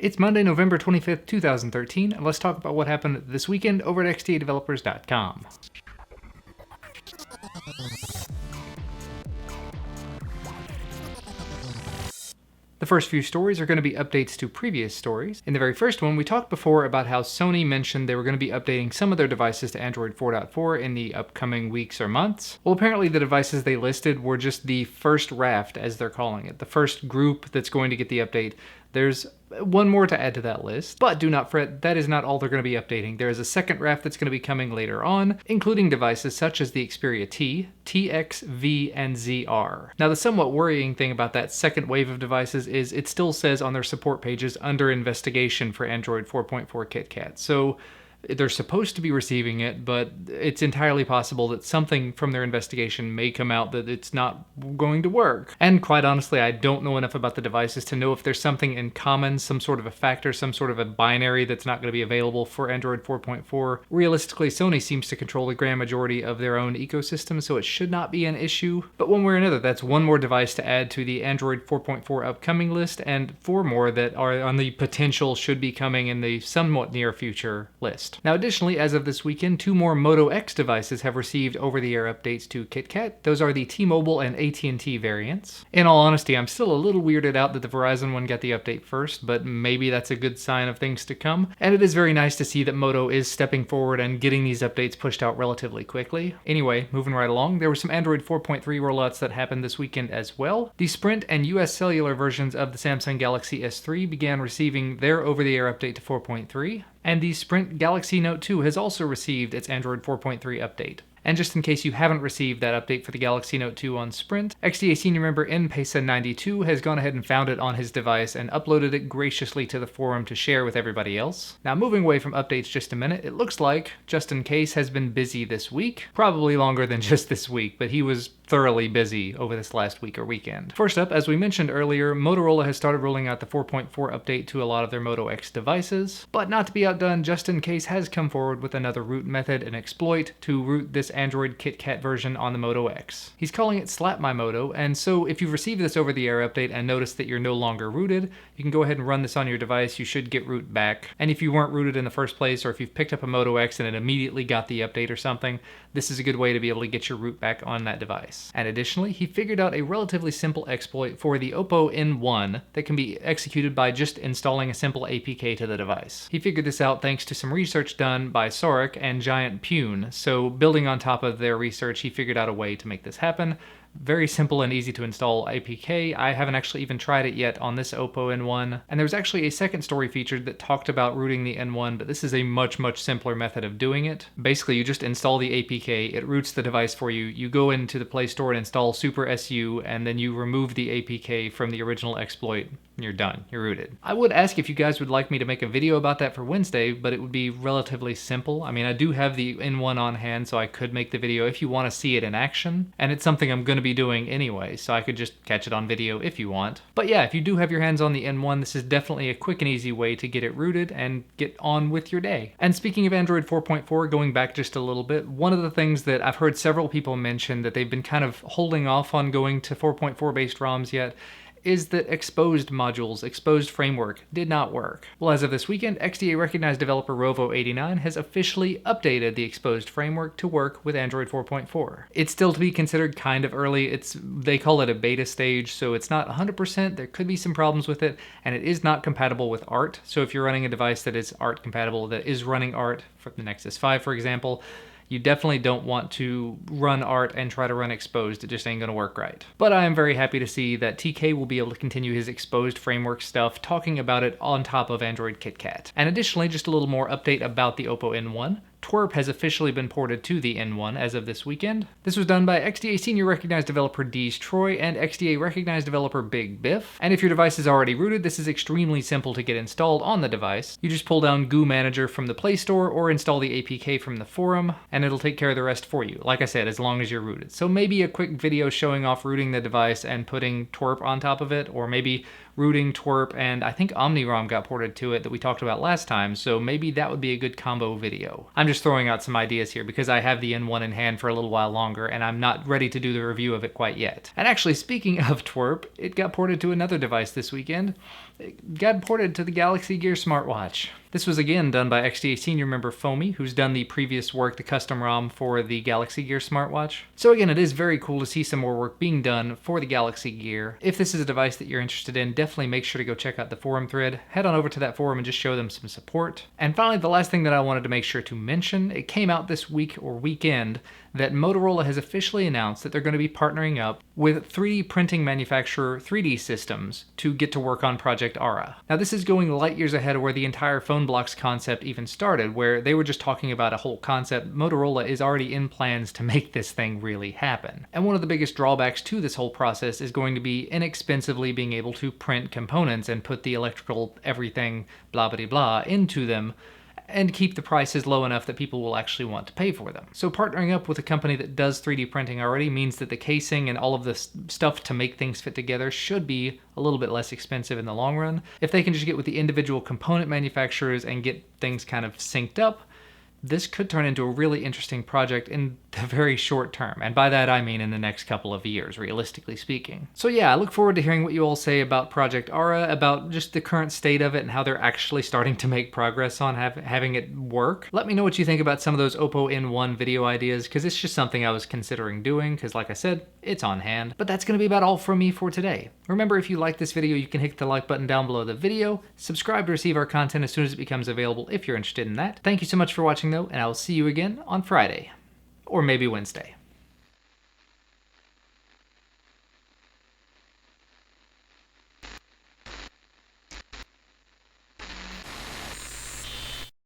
It's Monday, November 25th, 2013, and let's talk about what happened this weekend over at xdadevelopers.com. The first few stories are going to be updates to previous stories. In the very first one, we talked before about how Sony mentioned they were going to be updating some of their devices to Android 4.4 in the upcoming weeks or months. Well, apparently the devices they listed were just the first raft, as they're calling it, the first group that's going to get the update. There's one more to add to that list, but do not fret, that is not all they're going to be updating. There is a second raft that's going to be coming later on, including devices such as the Xperia T, TX, V, and ZR. Now, the somewhat worrying thing about that second wave of devices is it still says on their support pages under investigation for Android 4.4 KitKat. So they're supposed to be receiving it, but it's entirely possible that something from their investigation may come out that it's not going to work. And quite honestly, I don't know enough about the devices to know if there's something in common, some sort of a factor, some sort of a binary that's not going to be available for Android 4.4. Realistically, Sony seems to control the grand majority of their own ecosystem, so it should not be an issue. But one way or another, that's one more device to add to the Android 4.4 upcoming list, and 4 more that are on the potential should be coming in the somewhat near future list. Now, additionally, as of this weekend, 2 more Moto X devices have received over-the-air updates to KitKat. Those are the T-Mobile and AT&T variants. In all honesty, I'm still a little weirded out that the Verizon one got the update first, but maybe that's a good sign of things to come. And it is very nice to see that Moto is stepping forward and getting these updates pushed out relatively quickly. Anyway, moving right along, there were some Android 4.3 rollouts that happened this weekend as well. The Sprint and US Cellular versions of the Samsung Galaxy S3 began receiving their over-the-air update to 4.3. And the Sprint Galaxy Note 2 has also received its Android 4.3 update. And just in case you haven't received that update for the Galaxy Note 2 on Sprint, XDA senior member npesa92 has gone ahead and found it on his device and uploaded it graciously to the forum to share with everybody else. Now, moving away from updates just a minute, it looks like Jcase has been busy this week. Probably longer than just this week, but he was thoroughly busy over this last week or weekend. First up, as we mentioned earlier, Motorola has started rolling out the 4.4 update to a lot of their Moto X devices. But not to be outdone, Jcase has come forward with another root method and exploit to root this Android KitKat version on the Moto X. He's calling it SlapMyMoto, and so if you've received this over-the-air update and noticed that you're no longer rooted, you can go ahead and run this on your device. You should get root back. And if you weren't rooted in the first place, or if you've picked up a Moto X and it immediately got the update or something, this is a good way to be able to get your root back on that device. And additionally, he figured out a relatively simple exploit for the Oppo N1 that can be executed by just installing a simple APK to the device. He figured this out thanks to some research done by Sorek and Giant Pune, so building on top of their research, he figured out a way to make this happen. Very simple and easy to install APK. I haven't actually even tried it yet on this Oppo N1. And there was actually a second story featured that talked about rooting the N1, but this is a much simpler method of doing it. Basically, you just install the APK, it roots the device for you, you go into the Play Store and install Super SU, and then you remove the APK from the original exploit. You're done. You're rooted. I would ask if you guys would like me to make a video about that for Wednesday, but it would be relatively simple. I mean, I do have the N1 on hand, so I could make the video if you want to see it in action. And it's something I'm going to be doing anyway, so I could just catch it on video if you want. But yeah, if you do have your hands on the N1, this is definitely a quick and easy way to get it rooted and get on with your day. And speaking of Android 4.4, going back just a little bit, one of the things that I've heard several people mention that they've been kind of holding off on going to 4.4 based ROMs yet is that Xposed modules, Xposed Framework, did not work. Well, as of this weekend, XDA recognized developer Rovo89 has officially updated the Xposed Framework to work with Android 4.4. It's still to be considered kind of early. They call it a beta stage, so it's not 100%. There could be some problems with it, and it is not compatible with ART. So if you're running a device that is ART compatible, that is running ART for the Nexus 5, for example, you definitely don't want to run ART and try to run Xposed. It just ain't gonna work right. But I am very happy to see that TK will be able to continue his Xposed Framework stuff, talking about it on top of Android KitKat. And additionally, just a little more update about the Oppo N1. Twerp has officially been ported to the N1 as of this weekend. This was done by XDA Senior Recognized Developer Dees Troy and XDA Recognized Developer Big Biff. And if your device is already rooted, this is extremely simple to get installed on the device. You just pull down Goo Manager from the Play Store or install the APK from the forum, and it'll take care of the rest for you. Like I said, as long as you're rooted. So maybe a quick video showing off rooting the device and putting Twerp on top of it, or maybe rooting Twerp, and I think OmniROM got ported to it that we talked about last time, so maybe that would be a good combo video. I'm just throwing out some ideas here because I have the N1 in hand for a little while longer, and I'm not ready to do the review of it quite yet. And actually, speaking of Twerp, it got ported to another device this weekend. it got ported to the Galaxy Gear smartwatch. This was again done by XDA senior member Foamy, who's done the previous work, the custom ROM for the Galaxy Gear smartwatch. So again, it is very cool to see some more work being done for the Galaxy Gear. If this is a device that you're interested in, definitely make sure to go check out the forum thread. Head on over to that forum and just show them some support. And finally, the last thing that I wanted to make sure to mention, it came out this week or weekend that Motorola has officially announced that they're going to be partnering up with 3D printing manufacturer 3D Systems to get to work on Project Ara. Now this is going light years ahead of where the entire phone blocks concept even started, where they were just talking about a whole concept. Motorola is already in plans to make this thing really happen. And one of the biggest drawbacks to this whole process is going to be inexpensively being able to print components and put the electrical everything blah blah blah into them, and keep the prices low enough that people will actually want to pay for them. So partnering up with a company that does 3D printing already means that the casing and all of the stuff to make things fit together should be a little bit less expensive in the long run. If they can just get with the individual component manufacturers and get things kind of synced up, this could turn into a really interesting project in the very short term. And by that I mean in the next couple of years, realistically speaking. So yeah, I look forward to hearing what you all say about Project Ara, about just the current state of it and how they're actually starting to make progress on having it work. Let me know what you think about some of those Oppo N1 video ideas, because it's just something I was considering doing, because like I said, it's on hand. But that's going to be about all from me for today. Remember, if you like this video, you can hit the like button down below the video, subscribe to receive our content as soon as it becomes available if you're interested in that. Thank you so much for watching though, and I will see you again on Friday. Or maybe Wednesday.